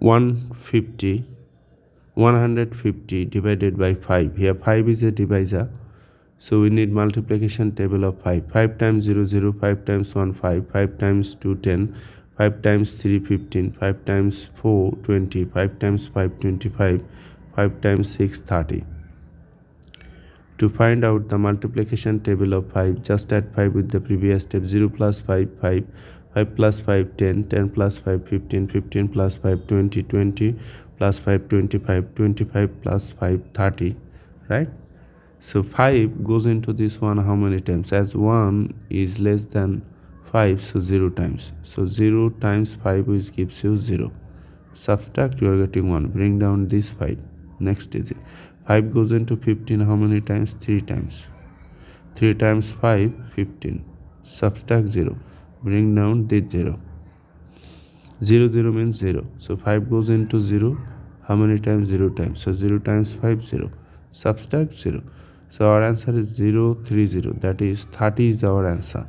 150 150 divided by 5. Here 5 is a divisor, so we need multiplication table of 5. 5 times 0 0, 5 times 1 5, 5 times 2 10, 5 times 3 15, 5 times 4 20, 5 times 5 25, 5 times 6 30. To find out the multiplication table of 5, just add 5 with the previous step. 0 plus 5 5, 5 plus 5 10, 10 plus 5 15, 15 plus 5 20, 20 plus 5 25, 25 plus 5 30, right? So 5 goes into this one how many times? As 1 is less than 5, so 0 times. So 0 times 5 which gives you 0. Subtract, you are getting 1. Bring down this 5. Next is it. 5 goes into 15 how many times? 3 times. 3 times 5, 15. Subtract 0. Bring down this 0. 0 0 means 0. So 5 goes into 0 how many times? 0 times. So 0 times 5, 0. Subtract 0. So our answer is 0 30. That is 30 is our answer.